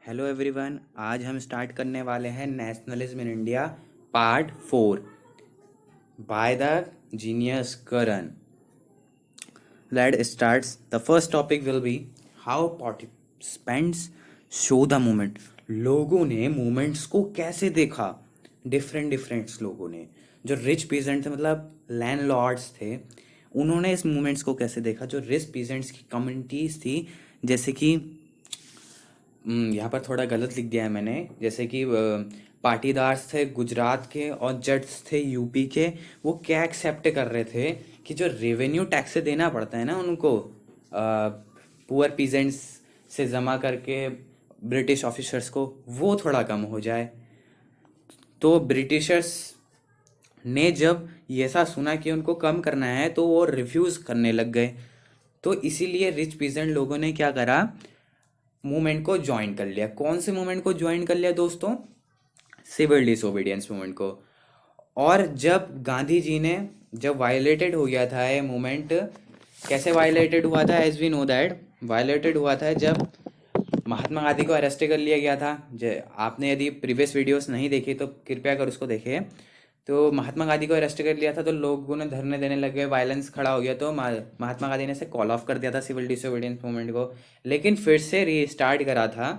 Hello everyone. आज हम start करने वाले हैं nationalism in India part 4 by the genius Karan. Let starts. The first topic will be how participants show the movement. लोगों ने movements को कैसे देखा? डिफरेंट डिफरेंट्स लोगों ने। जो रिच पीजेंट थे, मतलब लैंडलॉर्ड्स थे, उन्होंने इस मूवमेंट्स को कैसे देखा? जो रिच पीजेंट्स की कम्युनिटीज़ थी, जैसे कि यहाँ पर थोड़ा गलत लिख दिया है मैंने, जैसे कि पाटीदार्स थे गुजरात के और जट्स थे यूपी के। वो क्या एक्सेप्ट कर रहे थे कि जो रेवेन्यू टैक्स देना पड़ता है ना उनको, पुअर पीजेंट्स से जमा करके ब्रिटिश ऑफिसर्स को, वो थोड़ा कम हो जाए। तो ब्रिटिशर्स ने जब ये ऐसा सुना कि उनको कम करना है तो वो रिफ्यूज़ करने लग गए। तो इसीलिए रिच पीजेंट लोगों ने क्या करा, मूवमेंट को ज्वाइन कर लिया। कौन से मूवमेंट को ज्वाइन कर लिया दोस्तों? सिविल डिसोबीडियंस मूवमेंट को। और जब गांधी जी ने, जब वायलेटेड हो गया था ये मूवमेंट, कैसे वायलेटेड हुआ था? As we know that violated हुआ था जब महात्मा गांधी को अरेस्ट कर लिया गया था। आपने यदि प्रीवियस वीडियोस नहीं देखी तो कृपया कर उसको देखें। तो महात्मा गांधी को अरेस्ट कर लिया था तो लोगों ने धरने देने लगे, वायलेंस खड़ा हो गया, तो महात्मा गांधी ने से कॉल ऑफ कर दिया था सिविल डिसोबीडियंस मूवमेंट को। लेकिन फिर से रीस्टार्ट करा था।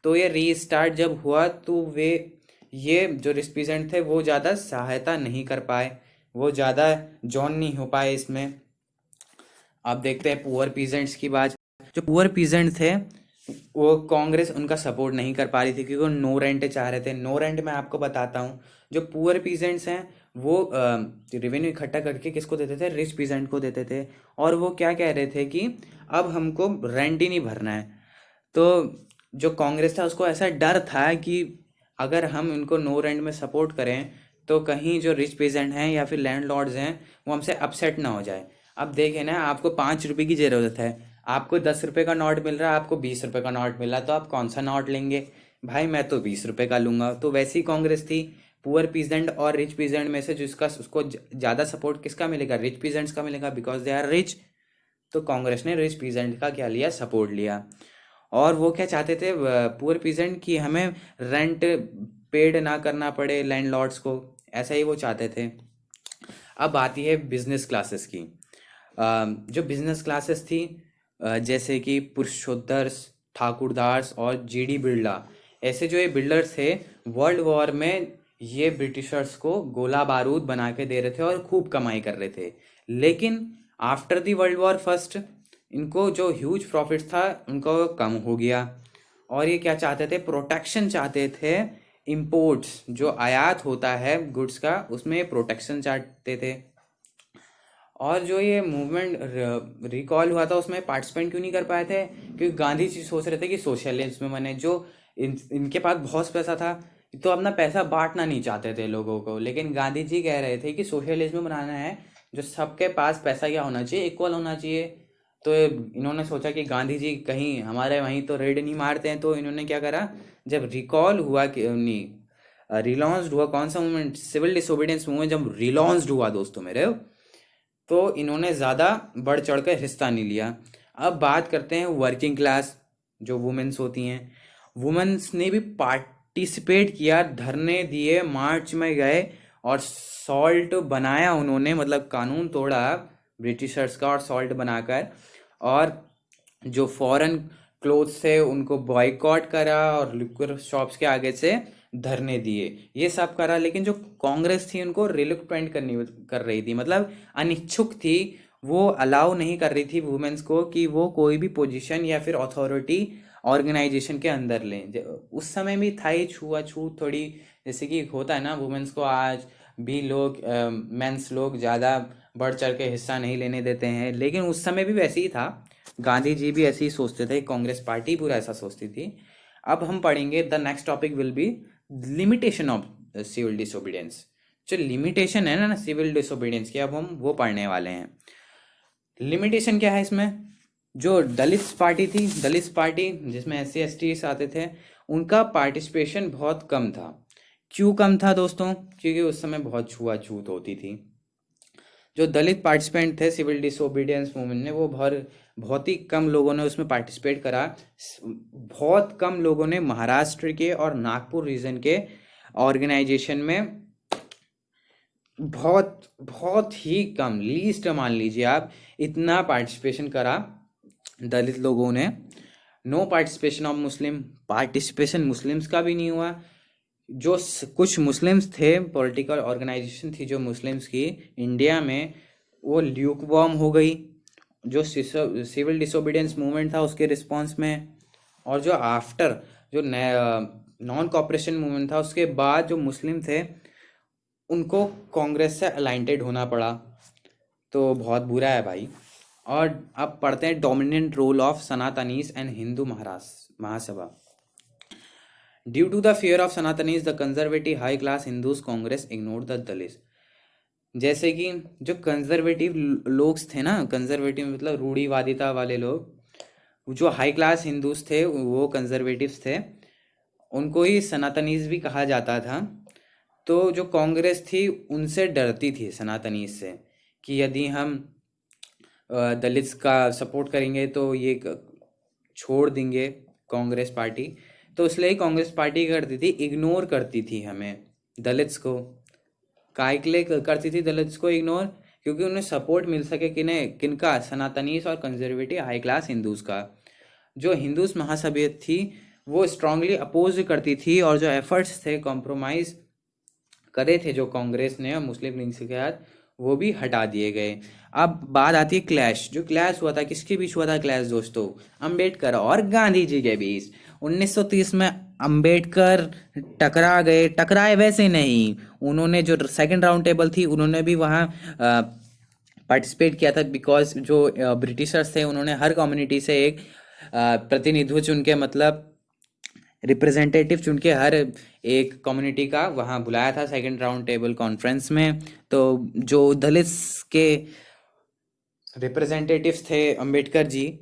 तो ये रीस्टार्ट जब हुआ तो वे, ये जो रिप्रेजेंट थे वो ज़्यादा सहायता नहीं कर पाए, वो ज़्यादा जॉइन नहीं हो पाए इसमें। अब देखते हैं पुअर पीजेंट्स की बात। जो पुअर पीजेंट थे वो कांग्रेस उनका सपोर्ट नहीं कर पा रही थी, क्योंकि वो नो रेंट चाह रहे थे। नो रेंट मैं आपको बताता हूँ। जो पुअर पीजेंट्स हैं वो रेवेन्यू इकट्ठा करके किसको देते थे? रिच पीजेंट को देते थे। और वो क्या कह रहे थे कि अब हमको रेंट ही नहीं भरना है। तो जो कांग्रेस था उसको ऐसा डर था कि अगर हम इनको नो रेंट में सपोर्ट करें तो कहीं जो रिच पीजेंट हैं या फिर लैंडलॉर्ड्स हैं वो हमसे अपसेट ना हो जाए। अब देखें ना, आपको 5 रुपए की ज़रूरत है, आपको 10 रुपए का नोट मिल रहा है, आपको 20 रुपए का नोट मिल रहा है, तो आप कौन सा नोट लेंगे? भाई मैं तो 20 रुपए का लूंगा। तो वैसी कांग्रेस थी। पुअर पीजेंट और रिच पीजेंट में से जिसका उसको ज़्यादा सपोर्ट किसका मिलेगा? रिच पीजेंट्स का मिलेगा, बिकॉज दे आर रिच। तो कांग्रेस ने रिच पीजेंट का क्या लिया? सपोर्ट लिया। और वो क्या चाहते थे पुअर पीजेंट की? हमें रेंट पेड ना करना पड़े लैंडलॉर्ड्स को, ऐसा ही वो चाहते थे। अब आती है बिजनेस क्लासेस की। जो बिजनेस क्लासेस थी, जैसे कि पुरुषोत्तर्स, ठाकुरदास और जीडी बिरला, ऐसे जो ये बिल्डर्स थे, वर्ल्ड वॉर में ये ब्रिटिशर्स को गोला बारूद बना के दे रहे थे और खूब कमाई कर रहे थे। लेकिन after the world war first इनको जो ह्यूज प्रॉफिट था उनको कम हो गया। और ये क्या चाहते थे? प्रोटेक्शन चाहते थे। इंपोर्ट्स जो आयात होता है गुड्स का, उसमें प्रोटेक्शन चाहते थे। और जो ये मूवमेंट रिकॉल हुआ था उसमें पार्टिसिपेंट क्यों नहीं कर पाए थे? क्योंकि गांधी जी सोच रहे थे कि सोशलिज्म में बने। जो इनके पास बहुत पैसा था तो अपना पैसा बांटना नहीं चाहते थे लोगों को। लेकिन गांधी जी कह रहे थे कि सोशलिज्म बनाना है, जो सबके पास पैसा क्या होना चाहिए? इक्वल होना चाहिए। तो इन्होंने सोचा कि गांधी जी कहीं हमारे वहीं तो रेड नहीं मारते हैं। तो इन्होंने क्या करा, जब रिकॉल हुआ कि नहीं, रिलॉन्च हुआ, कौन सा मूवमेंट? सिविल डिसोबीडियंस मूवमेंट जब रिलॉन्च हुआ दोस्तों मेरे, तो इन्होंने ज़्यादा बढ़ चढ़ कर हिस्सा नहीं लिया। अब बात करते हैं वर्किंग क्लास, जो वुमेन्स होती हैं। वुमेन्स ने भी पार्टिसिपेट किया, धरने दिए, मार्च में गए और सॉल्ट बनाया उन्होंने, मतलब कानून तोड़ा ब्रिटिशर्स का और सॉल्ट बनाकर। और जो फॉरेन क्लोथ्स थे उनको बॉयकॉट करा और लिक्विड शॉप्स के आगे से धरने दिए, ये सब करा। लेकिन जो कांग्रेस थी उनको रिलुक्टेंट कर रही थी, मतलब अनिच्छुक थी। वो अलाउ नहीं कर रही थी वुमेन्स को कि वो कोई भी पोजीशन या फिर अथॉरिटी ऑर्गेनाइजेशन के अंदर लें। उस समय भी था ही छुआछूत थोड़ी, जैसे कि होता है ना वुमेन्स को आज भी लोग, मेंस लोग ज़्यादा बढ़ चढ़ के हिस्सा नहीं लेने देते हैं। लेकिन उस समय भी वैसे ही था, गांधी जी भी ऐसे ही सोचते थे, कांग्रेस पार्टी पूरा ऐसा सोचती थी। अब हम पढ़ेंगे, the next topic will be limitation of civil disobedience. जो लिमिटेशन है ना सिविल डिसोबीडियंस की, अब हम वो पढ़ने वाले हैं। लिमिटेशन क्या है इसमें? जो दलित पार्टी थी, दलित पार्टी जिसमें एस सी एस टी आते थे, उनका पार्टिसिपेशन बहुत कम था। क्यों कम था दोस्तों? क्योंकि उस समय बहुत छुआछूत होती थी। जो दलित पार्टिसिपेंट थे सिविल डिसोबीडियंस मूवमेंट में, वो बहुत ही कम लोगों ने उसमें पार्टिसिपेट करा। बहुत कम लोगों ने महाराष्ट्र के और नागपुर रीजन के ऑर्गेनाइजेशन में, बहुत बहुत ही कम, लीस्ट मान लीजिए आप, इतना पार्टिसिपेशन करा दलित लोगों ने। No participation of Muslim, participation Muslims का भी नहीं हुआ। जो कुछ मुस्लिम्स थे, पॉलिटिकल ऑर्गेनाइजेशन थी जो मुस्लिम्स की इंडिया में, वो ल्यूक वॉर्म हो गई जो सिविल डिसोबीडियंस मूवमेंट था उसके रिस्पॉन्स में। और जो आफ्टर जो नॉन कॉपरेशन मूवमेंट था उसके बाद जो मुस्लिम थे उनको कांग्रेस से अलाइंटेड होना पड़ा। तो बहुत बुरा है भाई। और अब पढ़ते हैं dominant role of Sanatanis and Hindu Mahasabha. Due to the fear of Sanatanis the conservative high class Hindus Congress ignored the Dalit. जैसे कि जो कंजर्वेटिव लोग थे ना, कंजर्वेटिव मतलब रूढ़िवादिता वाले लोग, जो हाई क्लास हिंदूज थे वो कंजर्वेटिव्स थे, उनको ही सनातनीज भी कहा जाता था। तो जो कांग्रेस थी उनसे डरती थी, सनातनीज से, कि यदि हम दलित्स का सपोर्ट करेंगे तो ये छोड़ देंगे कांग्रेस पार्टी। तो इसलिए कांग्रेस पार्टी करती थी, इग्नोर करती थी हमें दलित्स को। काय के लिए करती थी दलित्स को इग्नोर? क्योंकि उन्हें सपोर्ट मिल सके किनका? सनातनीस और कंजर्वेटिव हाई क्लास हिंदूज का। जो हिंदूज महासभा थी वो स्ट्रांगली अपोज करती थी, और जो एफर्ट्स थे कॉम्प्रोमाइज करे थे जो कांग्रेस ने और मुस्लिम लीग के साथ, वो भी हटा दिए गए। अब बात आती है क्लैश। जो क्लैश हुआ था, किसके बीच हुआ था क्लैश दोस्तों? अंबेडकर और गांधी जी के बीच। 1930 में अंबेडकर टकराए वैसे नहीं, उन्होंने जो सेकंड राउंड टेबल थी उन्होंने भी वहाँ पार्टिसिपेट किया था, बिकॉज जो ब्रिटिशर्स थे उन्होंने हर कम्युनिटी से एक प्रतिनिधित्व चुन के, मतलब रिप्रेजेंटेटिव चुन के हर एक कम्युनिटी का वहाँ बुलाया था सेकंड राउंड टेबल कॉन्फ्रेंस में। तो जो दलित्स के रिप्रेजेंटेटिव्स थे अंबेडकर जी,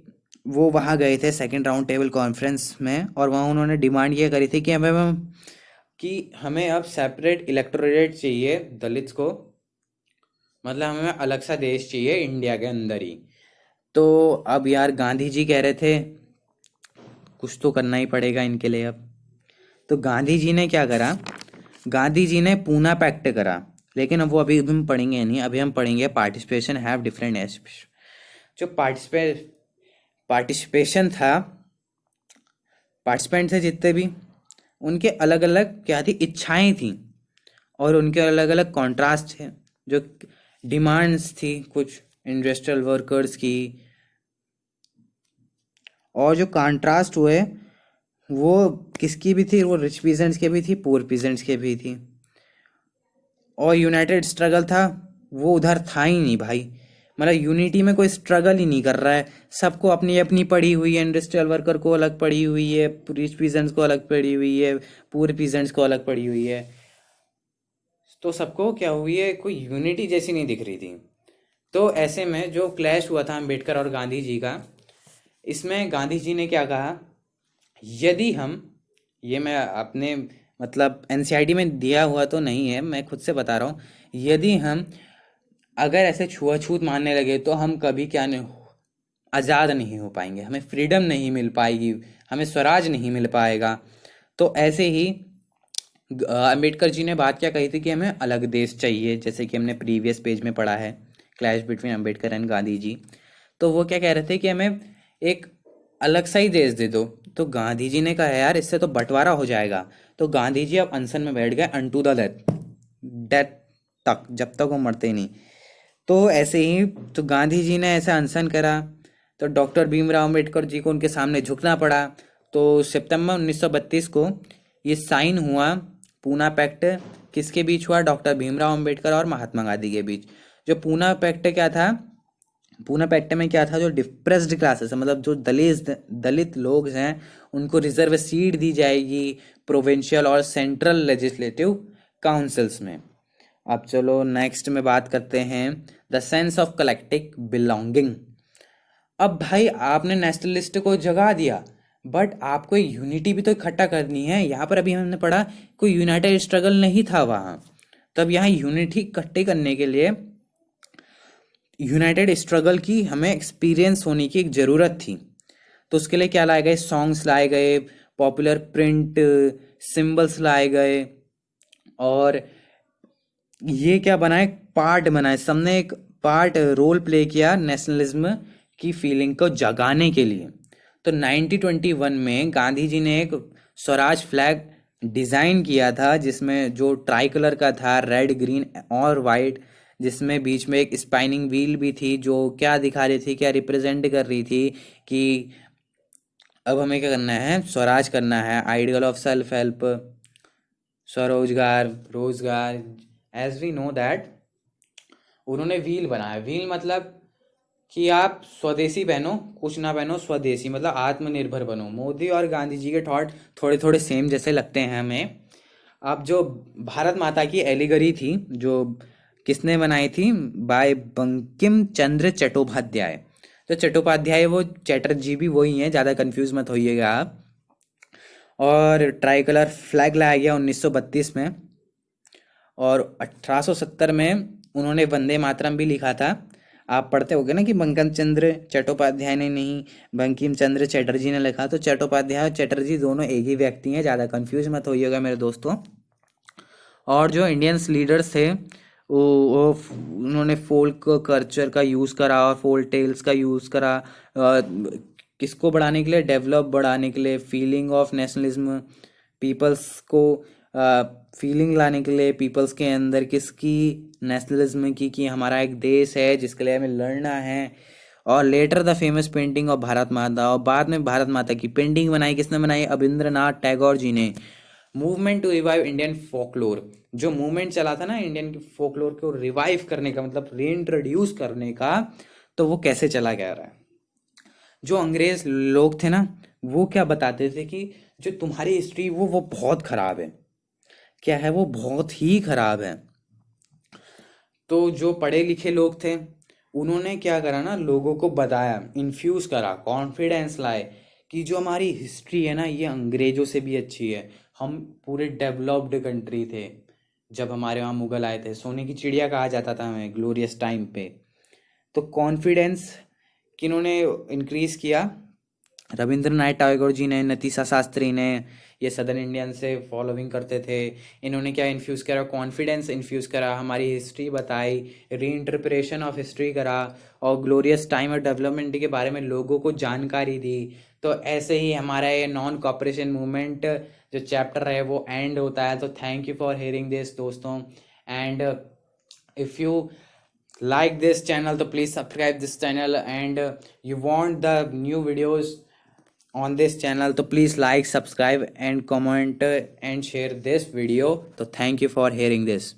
वो वहाँ गए थे सेकंड राउंड टेबल कॉन्फ्रेंस में, और वहाँ उन्होंने डिमांड ये करी थी कि हमें अब सेपरेट इलेक्टोरेट चाहिए दलित्स को, मतलब हमें अलग सा देश चाहिए इंडिया के अंदर ही। तो अब यार गांधी जी कह रहे थे कुछ तो करना ही पड़ेगा इनके लिए अब। तो गांधी जी ने क्या करा? गांधी जी ने पूना पैक्ट करा। लेकिन अब वो अभी हम पढ़ेंगे नहीं, अभी हम पढ़ेंगे पार्टिसिपेशन हैव डिफरेंट एस्पेक्ट्स। जो पार्टिसिपेशन था, पार्टिसिपेंट थे जितने भी, उनके अलग अलग क्या थी? इच्छाएं थी, और उनके अलग अलग कॉन्ट्रास्ट थे। जो डिमांड्स थी कुछ इंडस्ट्रियल वर्कर्स की, और जो कॉन्ट्रास्ट हुए वो किसकी भी थी? वो रिच पीजेंट्स के भी थी, पुअर पीजेंट्स के भी थी। और यूनाइटेड स्ट्रगल था वो उधर था ही नहीं भाई। मतलब यूनिटी में कोई स्ट्रगल ही नहीं कर रहा है, सबको अपनी अपनी पड़ी हुई है। इंडस्ट्रियल वर्कर को अलग पड़ी हुई है, रिच पीजेंट्स को अलग पड़ी हुई है, पुअर पीजेंट्स को अलग पड़ी हुई है। तो सबको क्या हुई है? कोई यूनिटी जैसी नहीं दिख रही थी। तो ऐसे में जो क्लैश हुआ था अम्बेडकर और गांधी जी का, इसमें गांधी जी ने क्या कहा? यदि हम, ये मैं अपने मतलब एनसीईआरटी में दिया हुआ तो नहीं है, मैं खुद से बता रहा हूँ, यदि हम अगर ऐसे छुआछूत मानने लगे तो हम कभी क्या नहीं, आज़ाद नहीं हो पाएंगे, हमें फ्रीडम नहीं मिल पाएगी, हमें स्वराज नहीं मिल पाएगा। तो ऐसे ही अम्बेडकर जी ने बात क्या कही थी कि हमें अलग देश चाहिए, जैसे कि हमने प्रीवियस पेज में पढ़ा है, clash between Ambedkar and Gandhi ji. तो वो क्या कह रहे थे कि हमें एक अलग सा ही देश दे दो। तो गांधी जी ने कहा यार इससे तो बंटवारा हो जाएगा। तो गांधी जी अब अनशन में बैठ गए, अनटू द डेथ, डेथ तक, जब तक वो मरते नहीं। तो ऐसे ही तो गांधी जी ने ऐसा अनशन करा, तो डॉक्टर भीमराव अम्बेडकर जी को उनके सामने झुकना पड़ा। तो सितंबर 1932 को ये साइन हुआ पूना पैक्ट। किसके बीच हुआ? डॉक्टर भीमराव अम्बेडकर और महात्मा गांधी के बीच। जो पूना पैक्ट क्या था? पूना पैक्ट में क्या था? जो डिप्रेस्ड क्लासेस है, मतलब जो दलित लोग हैं, उनको रिजर्व सीट दी जाएगी प्रोविंशियल और सेंट्रल लेजिस्लेटिव काउंसिल्स में। अब चलो नेक्स्ट में बात करते हैं the sense of collective belonging. अब भाई आपने नेशनलिस्ट को जगा दिया, बट आपको यूनिटी भी तो इकट्ठा करनी है। यहाँ पर अभी हमने पढ़ा कोई यूनाइटेड स्ट्रगल नहीं था वहाँ। तब यहाँ यूनिटी इकट्ठे करने के लिए यूनाइटेड स्ट्रगल की हमें एक्सपीरियंस होने की एक ज़रूरत थी। तो उसके लिए क्या लाए गए, सॉन्ग्स लाए गए, पॉपुलर प्रिंट सिंबल्स लाए गए, और ये क्या बनाए, पार्ट बनाए, सबने एक पार्ट रोल प्ले किया नेशनलिज्म की फीलिंग को जगाने के लिए। तो 1921 में गांधी जी ने एक स्वराज फ्लैग डिज़ाइन किया था, जिसमें जो ट्राई कलर का था, रेड ग्रीन और वाइट, जिसमें बीच में एक स्पाइनिंग व्हील भी थी, जो क्या दिखा रही थी, क्या रिप्रेजेंट कर रही थी कि अब हमें क्या करना है, स्वराज करना है, आइडियल ऑफ सेल्फ हेल्प, स्वरोजगार, रोजगार, एज वी नो दैट। उन्होंने व्हील बनाया। व्हील मतलब कि आप स्वदेशी बनो, कुछ ना बनो, स्वदेशी मतलब आत्मनिर्भर बनो। मोदी और गांधी जी के थॉट थोड़े थोड़े सेम जैसे लगते हैं हमें। अब जो भारत माता की एलिगरी थी, जो किसने बनाई थी, बाय बंकिम चंद्र चट्टोपाध्याय। तो चट्टोपाध्याय वो चैटर्जी भी वही हैं, ज़्यादा कंफ्यूज मत होइएगा आप। और ट्राई कलर फ्लैग लाया गया 1932 में, और 1870 में उन्होंने वंदे मातरम भी लिखा था। आप पढ़ते होगे ना कि बंकिम चंद्र चट्टोपाध्याय ने नहीं, बंकिम चंद्र चटर्जी ने लिखा। तो चट्टोपाध्याय और चटर्जी दोनों एक ही व्यक्ति हैं, ज़्यादा कंफ्यूज मत होइएगा मेरे दोस्तों। और जो इंडियंस लीडर्स थे, वो उन्होंने फोल्क कल्चर का यूज़ करा और फोल्क टेल्स का यूज़ करा, किसको बढ़ाने के लिए, डेवलप बढ़ाने के लिए, फीलिंग ऑफ नेशनलिज्म, पीपल्स को फीलिंग लाने के लिए, पीपल्स के अंदर किसकी, नेशनलिज्म की, कि हमारा एक देश है जिसके लिए हमें लड़ना है। और later the famous painting of Bharat Mata, और बाद में भारत माता की पेंटिंग बनाई, किसने बनाई, अविंद्रनाथ टैगोर जी ने। Movement to revive Indian folklore, जो मूवमेंट चला था ना इंडियन फोकलोर को रिवाइव करने का, मतलब रीइंट्रोड्यूस करने का, तो वो कैसे चला गया रहा है। जो अंग्रेज लोग थे ना, वो क्या बताते थे कि जो तुम्हारी हिस्ट्री वो बहुत खराब है। क्या है, वो बहुत ही खराब है। तो जो पढ़े लिखे लोग थे, उन्होंने क्या करा ना, लोगों को बताया, इन्फ्यूज करा, कॉन्फिडेंस लाए कि जो हमारी हिस्ट्री है ना, ये अंग्रेजों से भी अच्छी है। हम पूरे डेवलप्ड कंट्री थे जब हमारे वहाँ मुगल आए थे, सोने की चिड़िया कहा जाता था हमें ग्लोरियस टाइम पे। तो कॉन्फिडेंस किन्होंने इंक्रीज किया, रविंद्रनाथ टैगोर जी ने, नतीशा शास्त्री ने, ये सदर्न इंडियन से फॉलोइंग करते थे। इन्होंने क्या इन्फ्यूज़ करा, कॉन्फिडेंस इन्फ्यूज़ करा, हमारी हिस्ट्री बताई, री इंटरप्रिटेशन ऑफ हिस्ट्री करा, और ग्लोरियस टाइम और डेवलपमेंट के बारे में लोगों को जानकारी दी। तो ऐसे ही हमारा ये नॉन कॉपरेशन मूवमेंट जो चैप्टर है वो एंड होता है। तो thank you for hearing this दोस्तों। And if you like this channel, so please subscribe this channel, and you want the new videos on this channel, so please like, subscribe and comment and share this video. So thank you for hearing this.